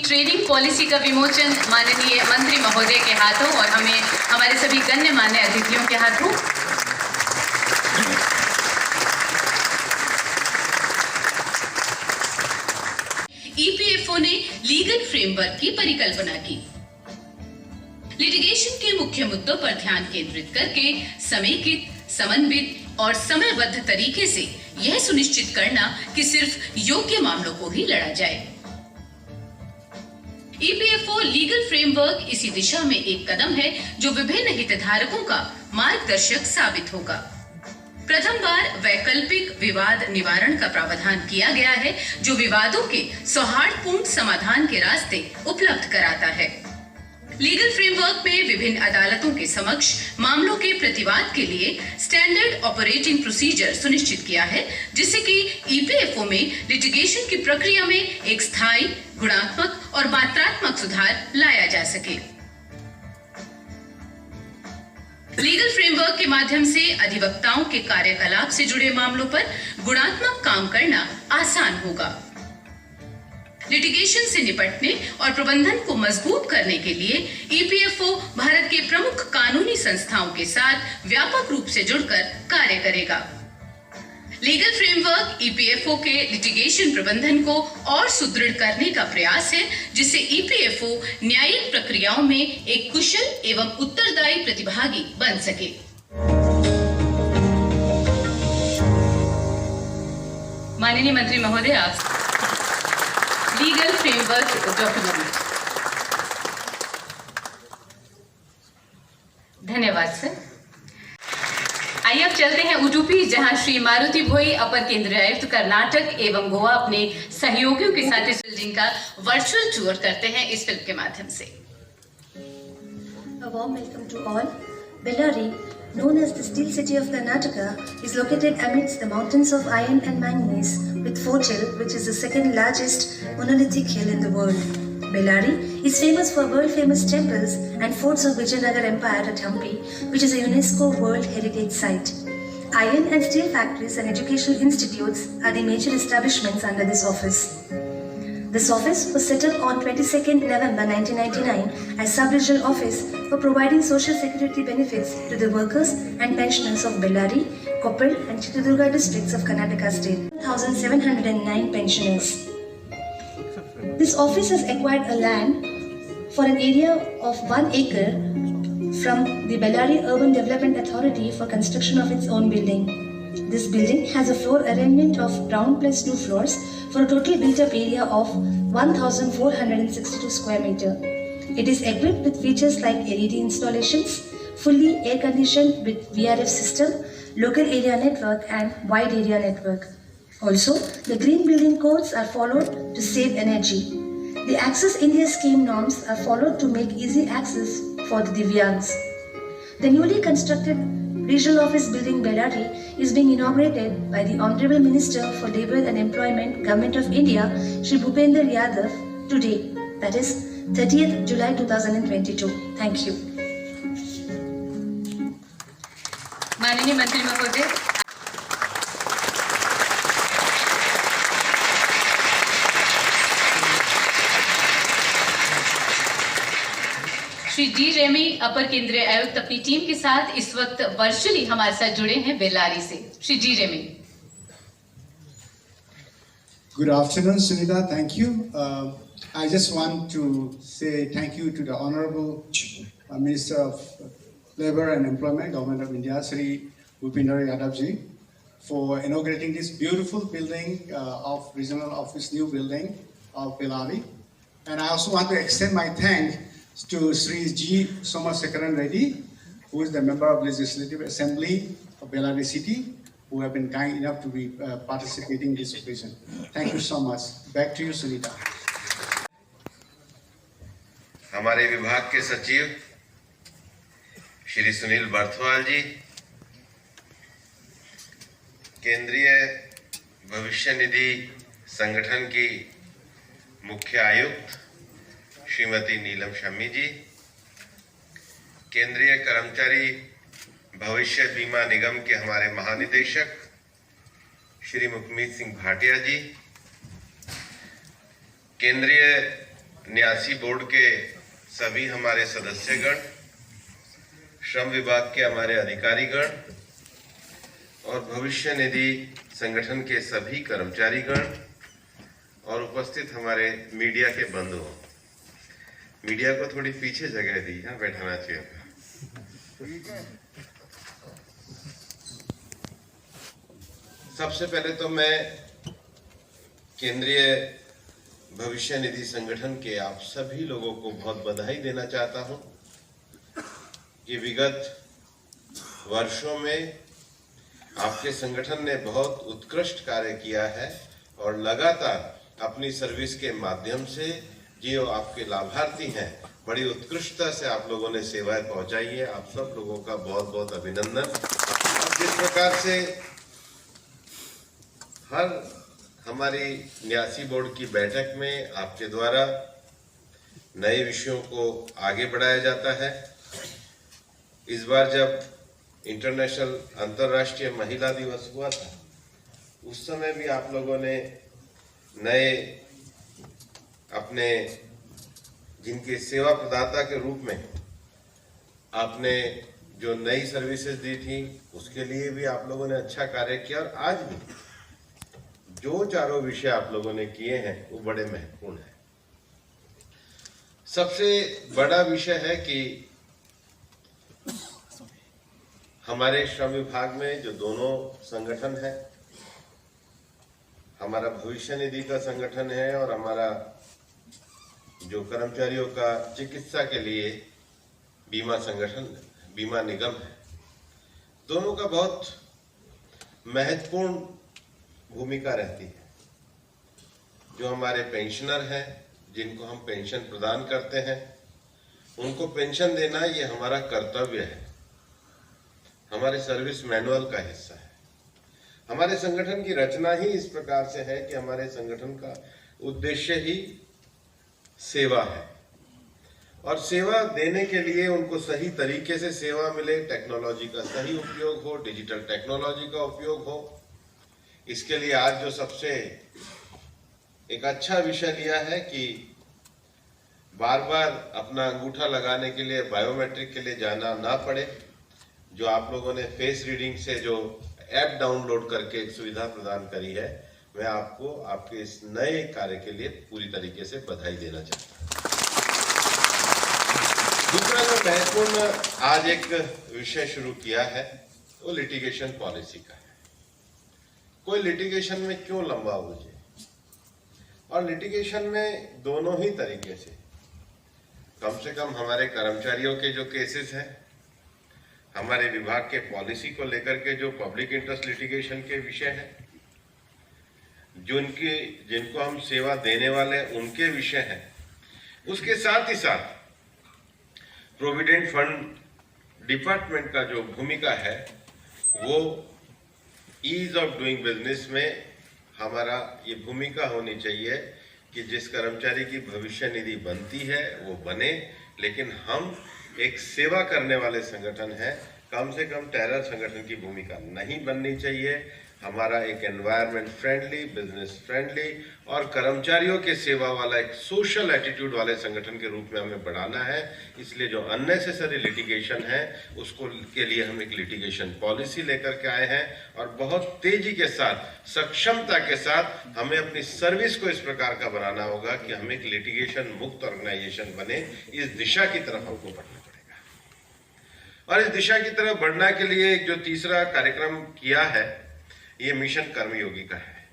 Training policy का विमोचन माननीय मंत्री महोदय के हाथों और हमें हमारे सभी गण्यमान्य अतिथियों के हाथों। ईपीएफओ ने लीगल फ्रेमवर्क की परिकल्पना की। लिटिगेशन के मुख्य मुद्दों पर ध्यान केंद्रित करके समेकित, समन्वित और समयबद्ध तरीके से यह सुनिश्चित करना कि सिर्फ योग्य मामलों को ही लड़ा जाए। ईपीएफओ लीगल फ्रेमवर्क इसी दिशा में एक कदम है जो विभिन्न हितधारकों का मार्गदर्शक साबित होगा। प्रथम बार वैकल्पिक विवाद निवारण का प्रावधान किया गया है जो विवादों के सौहार्दपूर्ण समाधान के रास्ते उपलब्ध कराता है। लीगल फ्रेमवर्क में विभिन्न अदालतों के समक्ष मामलों के प्रतिवाद के लिए स्टैंडर्ड ऑपरेटिंग प्रोसीजर सुनिश्चित किया है, जिससे कि ईपीएफओ में लिटिगेशन की प्रक्रिया में एक स्थायी, गुणात्मक और मात्रात्मक सुधार लाया जा सके। लीगल फ्रेमवर्क के माध्यम से अधिवक्ताओं के कार्यकलाप से जुड़े मामलों पर गुणात्मक काम करना आसान होगा। लिटिगेशन से निपटने और प्रबंधन को मजबूत करने के लिए ईपीएफओ भारत के प्रमुख कानूनी संस्थाओं के साथ व्यापक रूप से जुड़कर कार्य करेगा। लीगल फ्रेमवर्क ईपीएफओ के लिटिगेशन प्रबंधन को और सुदृढ़ करने का प्रयास है, जिससे ईपीएफओ न्यायिक प्रक्रियाओं में एक कुशल एवं उत्तरदायी प्रतिभागी बन सके। माननीय मंत्री महोदय, आप लीगल फ्रेमवर्क डॉक्यूमेंट। धन्यवाद सर। आइए अब चलते हैं उडुपी, जहां श्री मारुति भोई अपर केंद्रीय आयुक्त कर्नाटक एवं गोवा अपने सहयोगियों के साथ इस बिल्डिंग का वर्चुअल टूर करते हैं इस फिल्म के माध्यम से। A warm welcome to all. Bellary, known as the Steel City of Karnataka, is located amidst the mountains of iron and manganese with Fort Hill, which is the second largest monolithic hill in the world. Bellary is famous for world-famous temples and forts of Vijayanagar Empire at Hampi, which is a UNESCO World Heritage Site. Iron and steel factories and educational institutes are the major establishments under this office. This office was set up on 22nd November 1999 as sub-regional office for providing social security benefits to the workers and pensioners of Bellary, Koppal and Chitradurga districts of Karnataka state. 1,709 pensioners. This office has acquired a land for an area of 1 acre from the Bellary Urban Development Authority for construction of its own building. This building has a floor arrangement of ground plus 2 floors for a total built-up area of 1,462 square meter. It is equipped with features like LED installations, fully air-conditioned with VRF system, local area network and wide area network. Also, the green building codes are followed to save energy. The Access India scheme norms are followed to make easy access for the Divyangs. The newly constructed Regional Office Building Bellary is being inaugurated by the Honorable Minister for Labour and Employment, Government of India, Shri Bhupender Yadav, today, that is 30th July 2022. Thank you. माननीय मंत्री महोदय, श्री जी ramie अपर केंद्रीय आयुक्त अपनी team के साथ इस वक्त वर्चुअली हमारे साथ जुड़े हैं बेल्लारी से। श्री जी ramie. Good afternoon, Sunita. Thank you. I just want to say thank you to the Honorable Minister of Labour and Employment, Government of India, Shri Bhupender Yadav ji, for inaugurating this beautiful building of Regional Office, new building of Bellary. And I also want to extend my thanks to Sri G. Somasekaran Reddy, who is the member of Legislative Assembly of Bellary City, who have been kind enough to be participating in this occasion. Thank you so much. Back to you, Sunita. हमारे विभाग के सचिव श्री सुनील बर्थवाल जी, केंद्रीय भविष्य निधि संगठन की मुख्य आयुक्त श्रीमती नीलम शमी जी, केंद्रीय कर्मचारी भविष्य बीमा निगम के हमारे महानिदेशक श्री मुखमीत सिंह भाटिया जी, केंद्रीय न्यासी बोर्ड के सभी हमारे सदस्यगण, श्रम विभाग के हमारे अधिकारीगण और भविष्य निधि संगठन के सभी कर्मचारीगण और उपस्थित हमारे मीडिया के बंधुओं, मीडिया को थोड़ी पीछे जगह दी, यहाँ बैठाना चाहिए। सबसे पहले तो मैं केंद्रीय भविष्य निधि संगठन के आप सभी लोगों को बहुत बधाई देना चाहता हूं कि विगत वर्षों में आपके संगठन ने बहुत उत्कृष्ट कार्य किया है और लगातार अपनी सर्विस के माध्यम से जो आपके लाभार्थी हैं, बड़ी उत्कृष्टता से आप लोगों ने सेवाएं पहुंचाई है। आप सब लोगों का बहुत बहुत अभिनंदन। जिस प्रकार से हर हमारी न्यासी बोर्ड की बैठक में आपके द्वारा नए विषयों को आगे बढ़ाया जाता है, इस बार जब इंटरनेशनल अंतर्राष्ट्रीय महिला दिवस हुआ था, उस समय भी आप लोगों ने नए अपने जिनके सेवा प्रदाता के रूप में आपने जो नई सर्विसेज दी थी, उसके लिए भी आप लोगों ने अच्छा कार्य किया। और आज भी जो चारों विषय आप लोगों ने किए हैं वो बड़े महत्वपूर्ण हैं। सबसे बड़ा विषय है कि हमारे श्रम विभाग में जो दोनों संगठन है, हमारा भविष्य निधि का संगठन है और हमारा जो कर्मचारियों का चिकित्सा के लिए बीमा संगठन, बीमा निगम है, दोनों का बहुत महत्वपूर्ण भूमिका रहती है। जो हमारे पेंशनर हैं, जिनको हम पेंशन प्रदान करते हैं, उनको पेंशन देना ये हमारा कर्तव्य है, हमारे सर्विस मैनुअल का हिस्सा है। हमारे संगठन की रचना ही इस प्रकार से है कि हमारे संगठन का उद्देश्य ही सेवा है और सेवा देने के लिए उनको सही तरीके से सेवा मिले, टेक्नोलॉजी का सही उपयोग हो, डिजिटल टेक्नोलॉजी का उपयोग हो। इसके लिए आज जो सबसे एक अच्छा विषय लिया है कि बार बार अपना अंगूठा लगाने के लिए बायोमेट्रिक के लिए जाना ना पड़े, जो आप लोगों ने फेस रीडिंग से जो ऐप डाउनलोड करके एक सुविधा प्रदान करी है, मैं आपको आपके इस नए कार्य के लिए पूरी तरीके से बधाई देना चाहता हूं। दूसरा जो महत्वपूर्ण आज एक विषय शुरू किया है वो लिटिगेशन पॉलिसी का है। कोई लिटिगेशन में क्यों लंबा उलझे, और लिटिगेशन में दोनों ही तरीके से, कम से कम हमारे कर्मचारियों के जो केसेस हैं, हमारे विभाग के पॉलिसी को लेकर के जो पब्लिक इंटरेस्ट लिटिगेशन के विषय हैं, जिनको हम सेवा देने वाले उनके विषय हैं, उसके साथ ही साथ प्रोविडेंट फंड डिपार्टमेंट का जो भूमिका है वो ईज ऑफ डूइंग बिजनेस में हमारा ये भूमिका होनी चाहिए कि जिस कर्मचारी की भविष्य निधि बनती है वो बने, लेकिन हम एक सेवा करने वाले संगठन है, कम से कम टेरर संगठन की भूमिका नहीं बननी चाहिए। हमारा एक एनवायरनमेंट फ्रेंडली, बिजनेस फ्रेंडली और कर्मचारियों के सेवा वाला एक सोशल एटीट्यूड वाले संगठन के रूप में हमें बढ़ाना है। इसलिए जो अननेसेसरी लिटिगेशन है उसको के लिए हम एक लिटिगेशन पॉलिसी लेकर के आए हैं और बहुत तेजी के साथ, सक्षमता के साथ हमें अपनी सर्विस को इस प्रकार का बनाना होगा कि हम एक लिटिगेशन मुक्त ऑर्गेनाइजेशन बने। इस दिशा की तरफ हमको बढ़ना पड़ेगा और इस दिशा की तरफ बढ़ने के लिए जो तीसरा कार्यक्रम किया है ये मिशन कर्मयोगी का है।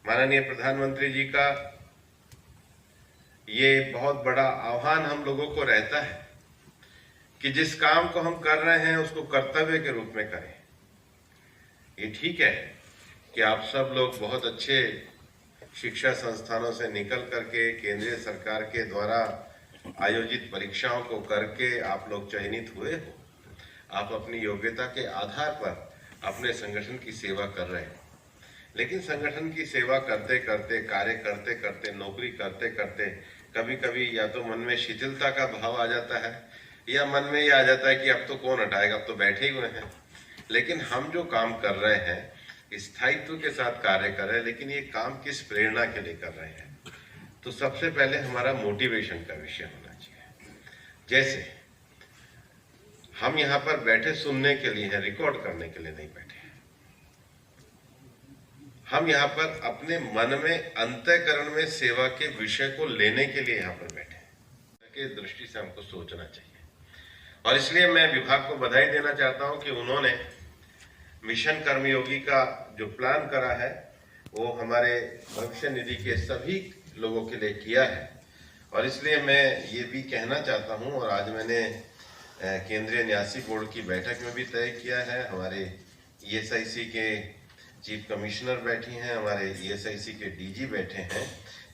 माननीय प्रधानमंत्री जी का ये बहुत बड़ा आह्वान हम लोगों को रहता है कि जिस काम को हम कर रहे हैं उसको कर्तव्य के रूप में करें। ये ठीक है कि आप सब लोग बहुत अच्छे शिक्षा संस्थानों से निकल करके केंद्रीय सरकार के द्वारा आयोजित परीक्षाओं को करके आप लोग चयनित हुए हो। आप अपनी योग्यता के आधार पर अपने संगठन की सेवा कर रहे हैं, लेकिन संगठन की सेवा करते करते, कार्य करते करते, नौकरी करते करते कभी कभी या तो मन में शिथिलता का भाव आ जाता है या मन में ये आ जाता है कि अब तो कौन हटाएगा, अब तो बैठे ही हुए हैं। लेकिन हम जो काम कर रहे हैं स्थायित्व के साथ कार्य कर रहे हैं, लेकिन ये काम किस प्रेरणा के लिए कर रहे हैं। तो सबसे पहले हमारा मोटिवेशन का विषय होना चाहिए। जैसे हम यहाँ पर बैठे सुनने के लिए हैं, रिकॉर्ड करने के लिए नहीं बैठे। हम यहाँ पर अपने मन में अंतःकरण में सेवा के विषय को लेने के लिए यहाँ पर बैठे हैं। के दृष्टि से हमको सोचना चाहिए और इसलिए मैं विभाग को बधाई देना चाहता हूँ कि उन्होंने मिशन कर्मयोगी का जो प्लान करा है वो हमारे भविष्य निधि के सभी लोगों के लिए किया है। और इसलिए मैं ये भी कहना चाहता हूँ, और आज मैंने केंद्रीय न्यासी बोर्ड की बैठक में भी तय किया है, हमारे ESIC के चीफ कमिश्नर बैठी हैं, हमारे ESIC के DG बैठे हैं,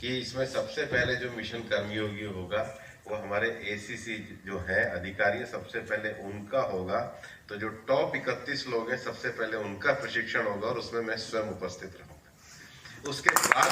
कि इसमें सबसे पहले जो मिशन कर्मयोगी होगा वो हमारे ACC जो है अधिकारी, सबसे पहले उनका होगा। तो जो टॉप 31 लोग हैं सबसे पहले उनका प्रशिक्षण होगा और उसमें मैं स्वयं उपस्थित रहूंगा। उसके बाद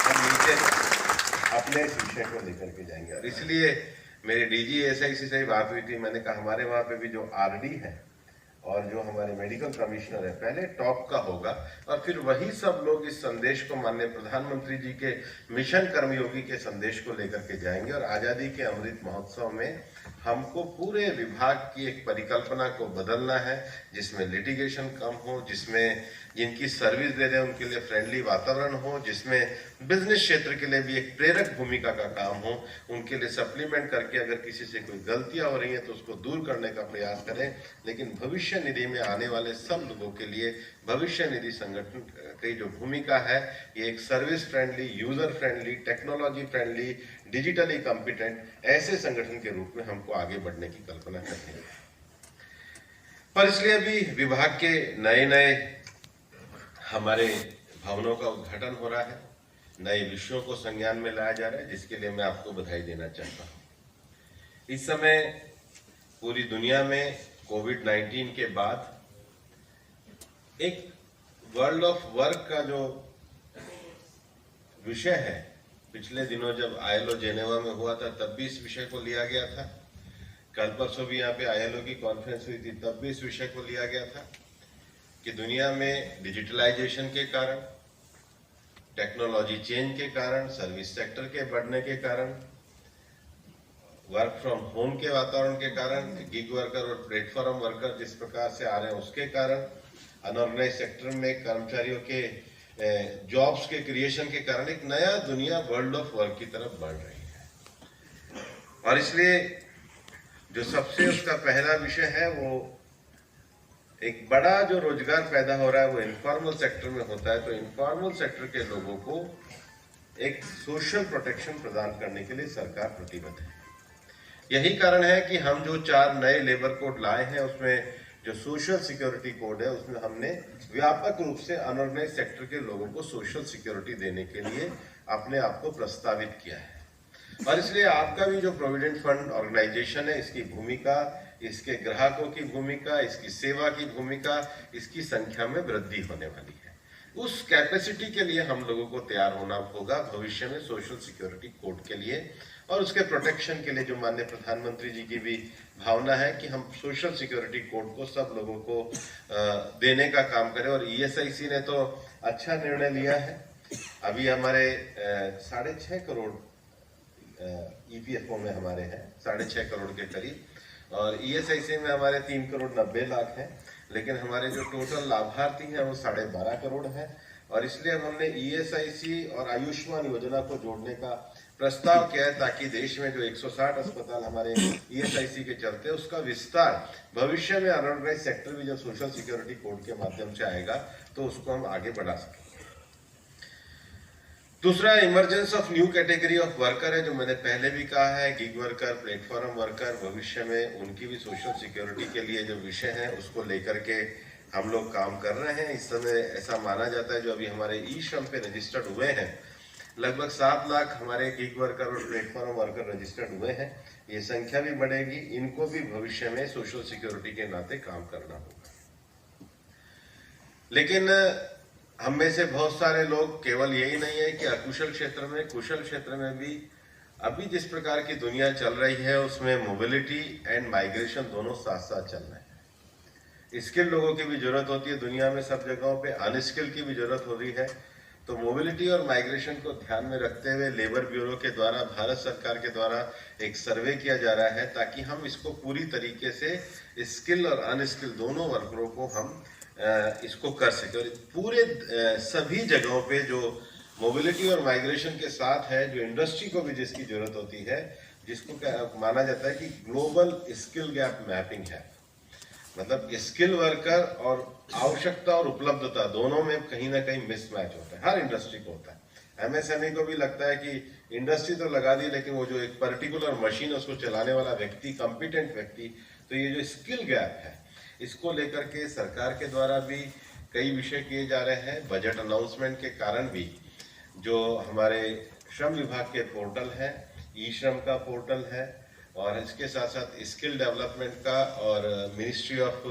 हम नीचे अपने इस विषय को लेकर के जाएंगे। और इसलिए मेरे DG SIC से ही बात हुई थी, मैंने कहा हमारे वहाँ पे भी जो RD है और जो हमारे मेडिकल कमिश्नर है पहले टॉप का होगा और फिर वही सब लोग इस संदेश को माननीय प्रधानमंत्री जी के मिशन कर्मयोगी के संदेश को लेकर के जाएंगे। और आजादी के अमृत महोत्सव में हमको पूरे विभाग की एक परिकल्पना को बदलना है, जिसमें लिटिगेशन कम हो, जिसमें जिनकी सर्विस दे रहे हैं उनके लिए फ्रेंडली वातावरण हो, जिसमें बिजनेस क्षेत्र के लिए भी एक प्रेरक भूमिका का काम हो, उनके लिए सप्लीमेंट करके अगर किसी से कोई गलतियां हो रही हैं तो उसको दूर करने का प्रयास करें। लेकिन भविष्य निधि में आने वाले सब लोगों के लिए भविष्य निधि संगठन की जो भूमिका है ये एक service friendly, user friendly, technology friendly, digitally competent ऐसे संगठन के रूप में हमको आगे बढ़ने की कल्पना करनी है। पर इसलिए अभी विभाग के नए हमारे भवनों का उद्घाटन हो रहा है, नए विषयों को संज्ञान में लाया जा रहा है, जिसके लिए मैं आपको बधाई देना चाहता हूं। इस समय पूरी दुनिया में कोविड-19 के बाद एक वर्ल्ड ऑफ वर्क का जो विषय है, पिछले दिनों जब ILO जेनेवा में हुआ था तब भी इस विषय को लिया गया था, कल परसों भी यहाँ पे ILO की कॉन्फ्रेंस हुई थी तब भी इस विषय को लिया गया था कि दुनिया में डिजिटलाइजेशन के कारण, टेक्नोलॉजी चेंज के कारण, सर्विस सेक्टर के बढ़ने के कारण, वर्क फ्रॉम होम के वातावरण के कारण, गिग वर्कर और प्लेटफॉर्म वर्कर जिस प्रकार से आ रहे हैं उसके कारण, अनऑर्गेनाइज सेक्टर में कर्मचारियों के जॉब्स के क्रिएशन के कारण एक नया दुनिया वर्ल्ड ऑफ वर्क की तरफ बढ़ रही है। और इसलिए जो सबसे उसका पहला विषय है वो एक बड़ा जो रोजगार पैदा हो रहा है वो इनफॉर्मल सेक्टर में होता है। तो इनफॉर्मल सेक्टर के लोगों को एक सोशल प्रोटेक्शन प्रदान करने के लिए सरकार प्रतिबद्ध है। यही कारण है कि हम जो 4 नए लेबर कोड लाए हैं उसमें जो सोशल सिक्योरिटी कोड है उसमें हमने व्यापक रूप से अनऑर्गेनाइज सेक्टर के लोगों को सोशल सिक्योरिटी देने के लिए अपने आप को प्रस्तावित किया है। और इसलिए आपका भी जो प्रोविडेंट फंड ऑर्गेनाइजेशन है, इसकी भूमिका, इसके ग्राहकों की भूमिका, इसकी सेवा की भूमिका, इसकी संख्या में वृद्धि होने वाली है। उस कैपेसिटी के लिए हम लोगों को तैयार होना होगा भविष्य में सोशल सिक्योरिटी कोड के लिए और उसके प्रोटेक्शन के लिए जो माननीय प्रधानमंत्री जी की भी भावना है कि हम सोशल सिक्योरिटी कोड को सब लोगों को देने का काम करें। और ESIC ने तो अच्छा निर्णय लिया है। अभी हमारे 6.5 करोड़ EPFO में हमारे हैं 6.5 करोड़ के करीब और ESIC में हमारे 3 करोड़ 90 लाख हैं, लेकिन हमारे जो टोटल लाभार्थी हैं वो 12.5 करोड़ हैं। और इसलिए हमने ESIC और आयुष्मान योजना को जोड़ने का प्रस्ताव किया है ताकि देश में जो 160 अस्पताल हमारे ESIC के चलते हैं उसका विस्तार भविष्य में अनऑर्गेनाइज सेक्टर भी जब सोशल सिक्योरिटी कोड के माध्यम से आएगा तो उसको हम आगे बढ़ा सकें। दूसरा emergence of new category of worker है, जो मैंने पहले भी कहा है, गिग वर्कर, प्लेटफॉर्म वर्कर, भविष्य में उनकी भी सोशल सिक्योरिटी के लिए जो विषय है उसको लेकर के हम लोग काम कर रहे हैं। इस समय ऐसा माना जाता है जो अभी हमारे ई-श्रम पे रजिस्टर्ड हुए हैं लगभग 7 लाख हमारे गिग वर्कर और प्लेटफॉर्म वर्कर रजिस्टर्ड हुए हैं। ये संख्या भी बढ़ेगी, इनको भी भविष्य में सोशल सिक्योरिटी के नाते काम करना होगा। लेकिन हम में से बहुत सारे लोग केवल यही नहीं है कि अकुशल क्षेत्र में, कुशल क्षेत्र में भी अभी जिस प्रकार की दुनिया चल रही है उसमें मोबिलिटी एंड माइग्रेशन दोनों साथ साथ चल रहे हैं। स्किल लोगों की भी जरूरत होती है दुनिया में सब जगहों पे, अनस्किल की भी जरूरत हो रही है। तो मोबिलिटी और माइग्रेशन को ध्यान में रखते हुए लेबर ब्यूरो के द्वारा, भारत सरकार के द्वारा एक सर्वे किया जा रहा है, ताकि हम इसको पूरी तरीके से स्किल और अनस्किल दोनों वर्करों को हम इसको कर सके। और पूरे सभी जगहों पे जो मोबिलिटी और माइग्रेशन के साथ है, जो इंडस्ट्री को भी जिसकी जरूरत होती है, जिसको माना जाता है कि ग्लोबल स्किल गैप मैपिंग है, मतलब स्किल वर्कर और आवश्यकता और उपलब्धता दोनों में कहीं ना कहीं मिसमैच होता है, हर इंडस्ट्री को होता है। एमएसएमई को भी लगता है कि इंडस्ट्री तो लगा दी, लेकिन वो जो एक पर्टिकुलर मशीन उसको चलाने वाला व्यक्ति, कॉम्पिटेंट व्यक्ति, तो ये जो स्किल गैप है, इसको लेकर के सरकार के द्वारा भी कई विषय किए जा रहे हैं। बजट अनाउंसमेंट के कारण भी जो हमारे श्रम विभाग के पोर्टल है, ई श्रम का पोर्टल है, और इसके साथ साथ स्किल डेवलपमेंट का और मिनिस्ट्री ऑफ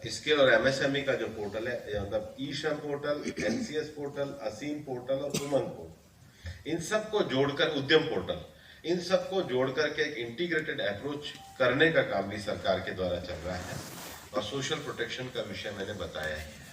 स्किल और एमएसएमई का जो पोर्टल है, मतलब ई श्रम पोर्टल, एनसीएस पोर्टल, असीम पोर्टल और उमंग पोर्टल, इन सबको जोड़कर उद्यम पोर्टल, इन सबको जोड़ करके एक इंटीग्रेटेड अप्रोच करने का काम भी सरकार के द्वारा चल रहा है। और सोशल प्रोटेक्शन का विषय मैंने बताया है।